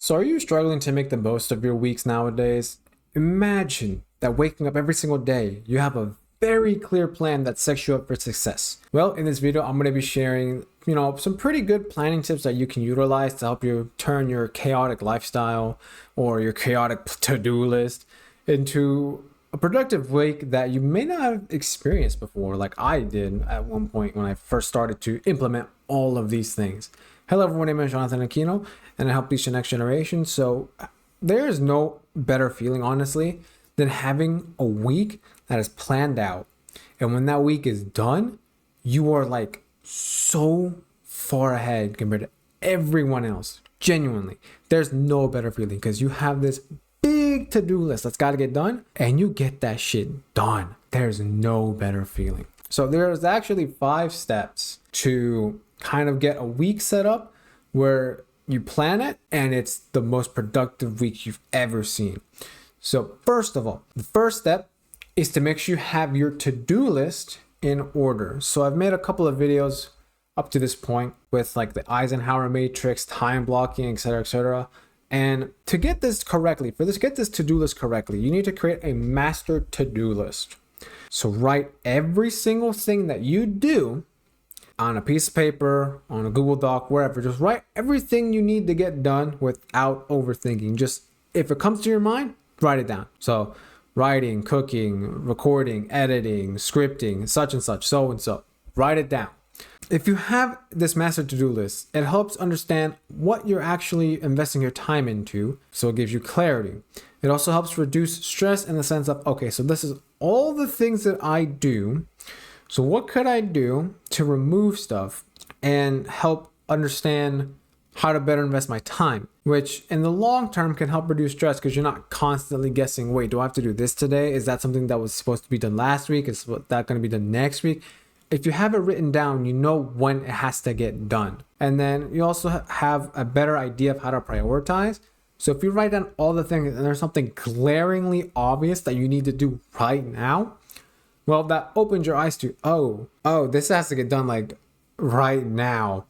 So are you struggling to make the most of your weeks nowadays? Imagine that waking up every single day, you have a very clear plan that sets you up for success. Well, in this video, I'm going to be sharing, some pretty good planning tips that you can utilize to help you turn your chaotic lifestyle or your chaotic to-do list into a productive week that you may not have experienced before, like I did at one point when I first started to implement all of these things. Hello everyone, my name is Jonathan Aquino and I help teach the next generation. So there is no better feeling, honestly, than having a week that is planned out. And when that week is done, you are like so far ahead compared to everyone else. Genuinely, there's no better feeling because you have this big to-do list that's got to get done and you get that shit done. There's no better feeling. So there's actually 5 steps to kind of get a week set up where you plan it and it's the most productive week you've ever seen. So first of all, the first step is to make sure you have your to-do list in order. So I've made a couple of videos up to this point with like the Eisenhower matrix, time blocking, etc., etc. And to get this correctly, get this to-do list correctly, you need to create a master to-do list. So write every single thing that you do on a piece of paper, on a Google Doc, wherever. Just write everything you need to get done without overthinking. Just if it comes to your mind, write it down. So writing, cooking, recording, editing, scripting, such and such, so and so. Write it down. If you have this master to-do list, it helps understand what you're actually investing your time into, so it gives you clarity. It also helps reduce stress in the sense of, okay, so this is all the things that I do. So what could I do to remove stuff and help understand how to better invest my time, which in the long term can help reduce stress because you're not constantly guessing, wait, do I have to do this today? Is that something that was supposed to be done last week? Is that going to be done next week? If you have it written down, you know when it has to get done. And then you also have a better idea of how to prioritize. So if you write down all the things and there's something glaringly obvious that you need to do right now, well, that opens your eyes to, oh, this has to get done like right now.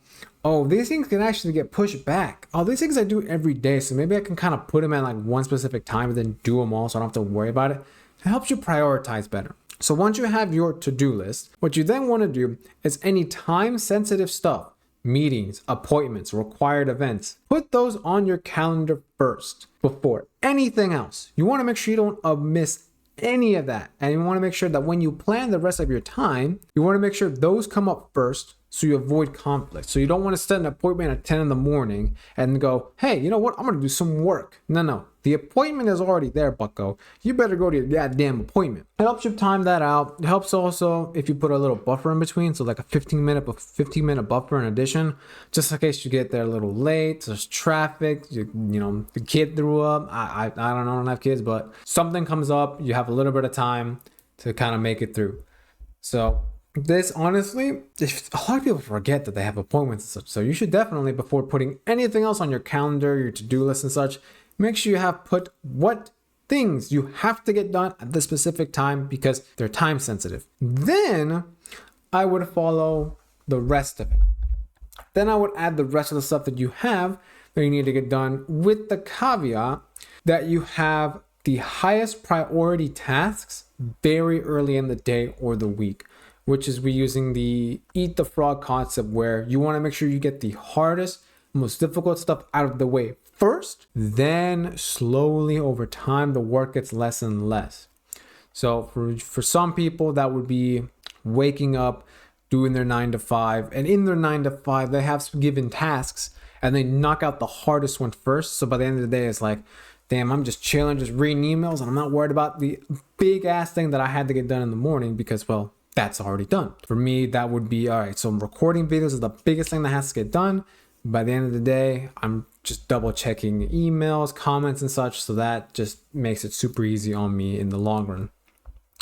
Oh, these things can actually get pushed back. Oh, these things I do every day. So maybe I can kind of put them at like one specific time and then do them all so I don't have to worry about it. It helps you prioritize better. So once you have your to-do list, what you then want to do is any time-sensitive stuff, meetings, appointments, required events, put those on your calendar first before anything else. You want to make sure you don't miss any of that. And you want to make sure that when you plan the rest of your time, you want to make sure those come up first so you avoid conflict. So you don't want to set an appointment at 10 in the morning and go, hey, you know what? I'm going to do some work. No. The appointment is already there, bucko. You better go to your goddamn appointment. It helps you time that out. It helps also if you put a little buffer in between. So like a 15-minute buffer in addition, just in case you get there a little late, there's traffic, the kid threw up. I don't know, I don't have kids, but something comes up, you have a little bit of time to kind of make it through. So this, honestly, a lot of people forget that they have appointments and such. So you should definitely, before putting anything else on your calendar, your to-do list and such, make sure you have put what things you have to get done at the specific time because they're time sensitive. Then I would follow the rest of it. Then I would add the rest of the stuff that you have that you need to get done with the caveat that you have the highest priority tasks very early in the day or the week, which is we using the eat the frog concept where you want to make sure you get the hardest, most difficult stuff out of the way first, then slowly over time, the work gets less and less. So for some people, that would be waking up, doing their 9 to 5, and in their 9 to 5, they have some given tasks and they knock out the hardest one first. So by the end of the day, it's like, damn, I'm just chilling, just reading emails, and I'm not worried about the big ass thing that I had to get done in the morning because, well, that's already done. For me, that would be, all right, so recording videos is the biggest thing that has to get done. By the end of the day, I'm just double checking emails, comments and such. So that just makes it super easy on me in the long run.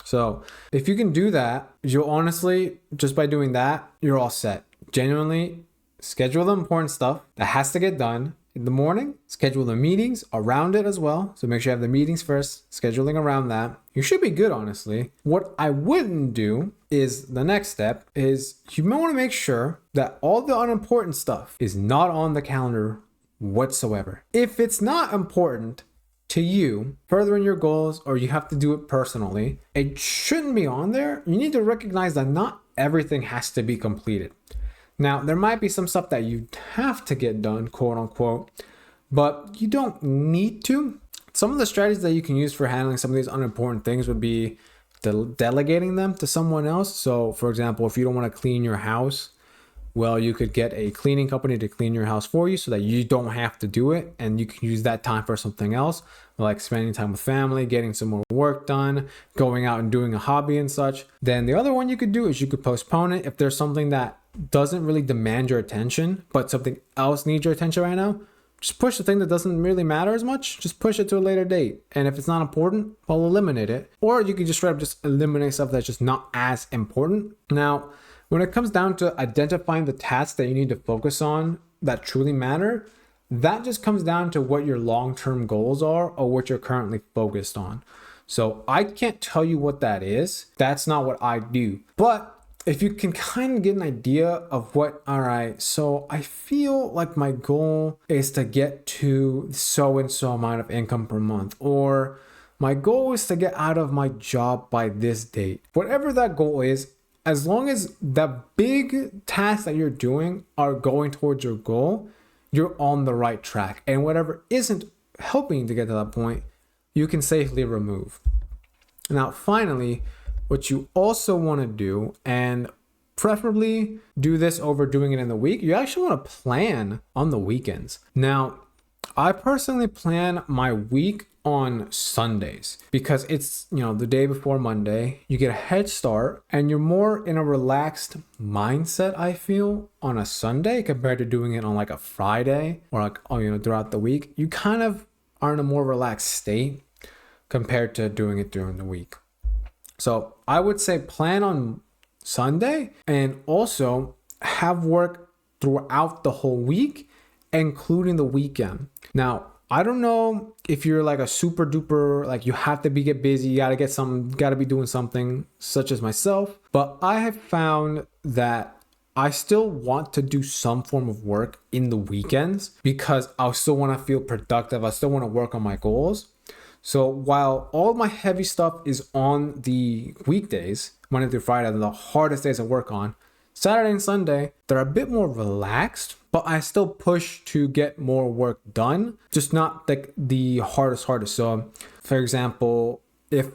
So if you can do that, you'll honestly, just by doing that, you're all set. Genuinely schedule the important stuff that has to get done in the morning, schedule the meetings around it as well. So make sure you have the meetings first, scheduling around that. You should be good, honestly. What I wouldn't do is the next step is you might want to make sure that all the unimportant stuff is not on the calendar whatsoever. If it's not important to you furthering your goals, or you have to do it personally, it shouldn't be on there. You need to recognize that not everything has to be completed. Now, there might be some stuff that you have to get done, quote unquote, but you don't need to. Some of the strategies that you can use for handling some of these unimportant things would be delegating them to someone else. So, for example, if you don't want to clean your house, well, you could get a cleaning company to clean your house for you so that you don't have to do it, and you can use that time for something else, like spending time with family, getting some more work done, going out and doing a hobby and such. Then the other one you could do is you could postpone it. If there's something that doesn't really demand your attention, but something else needs your attention right now, just push the thing that doesn't really matter as much. Just push it to a later date. And if it's not important, well, eliminate it. Or you can just straight up just eliminate stuff that's just not as important. Now, when it comes down to identifying the tasks that you need to focus on that truly matter, that just comes down to what your long-term goals are or what you're currently focused on. So I can't tell you what that is. That's not what I do. But if you can kind of get an idea of what, all right, so I feel like my goal is to get to so and so amount of income per month, or my goal is to get out of my job by this date. Whatever that goal is, as long as the big tasks that you're doing are going towards your goal, you're on the right track. And whatever isn't helping to get to that point, you can safely remove. Now, finally, what you also want to do, and preferably do this over doing it in the week, you actually want to plan on the weekends. Now, I personally plan my week on Sundays because it's, the day before Monday. You get a head start and you're more in a relaxed mindset, I feel, on a Sunday compared to doing it on like a Friday or like, throughout the week. You kind of are in a more relaxed state compared to doing it during the week. So I would say plan on Sunday and also have work throughout the whole week, including the weekend. Now, I don't know if you're like a super duper, like you have to get busy, you gotta be doing something, such as myself. But I have found that I still want to do some form of work in the weekends because I still want to feel productive. I still want to work on my goals. So while all my heavy stuff is on the weekdays, Monday through Friday, the hardest days I work on, Saturday and Sunday, they're a bit more relaxed, but I still push to get more work done, just not like the hardest. So for example, if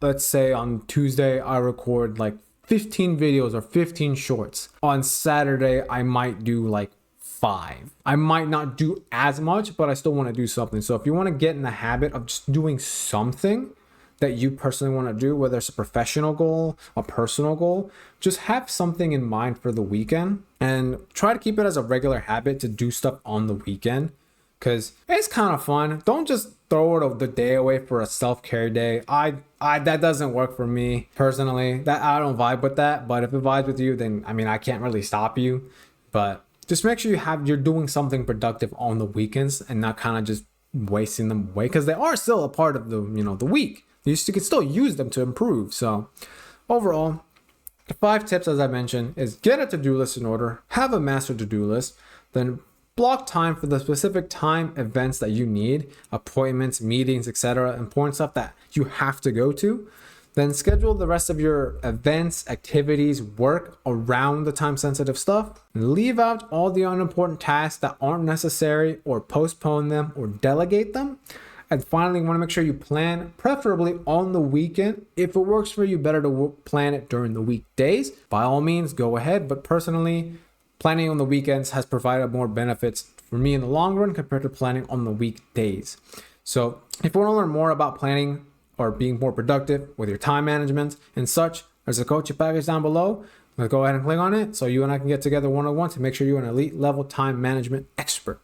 let's say on Tuesday, I record like 15 videos or 15 shorts, on Saturday, I might do like 5. I might not do as much, but I still want to do something. So if you want to get in the habit of just doing something that you personally want to do, whether it's a professional goal, a personal goal, just have something in mind for the weekend and try to keep it as a regular habit to do stuff on the weekend because it's kind of fun. Don't just throw the day away for a self-care day. I that doesn't work for me personally. That I don't vibe with that, but if it vibes with you, then I can't really stop you. But just make sure you're doing something productive on the weekends and not kind of just wasting them away because they are still a part of the week. You can still use them to improve. So overall, the 5 tips, as I mentioned, is get a to-do list in order, have a master to-do list, then block time for the specific time events that you need, appointments, meetings, etc., important stuff that you have to go to. Then schedule the rest of your events, activities, work around the time-sensitive stuff. And leave out all the unimportant tasks that aren't necessary or postpone them or delegate them. And finally, you want to make sure you plan, preferably on the weekend. If it works for you, better to plan it during the weekdays. By all means, go ahead. But personally, planning on the weekends has provided more benefits for me in the long run compared to planning on the weekdays. So if you want to learn more about planning or being more productive with your time management and such, there's a coaching package down below. Let's go ahead and click on it so you and I can get together one-on-one to make sure you're an elite level time management expert.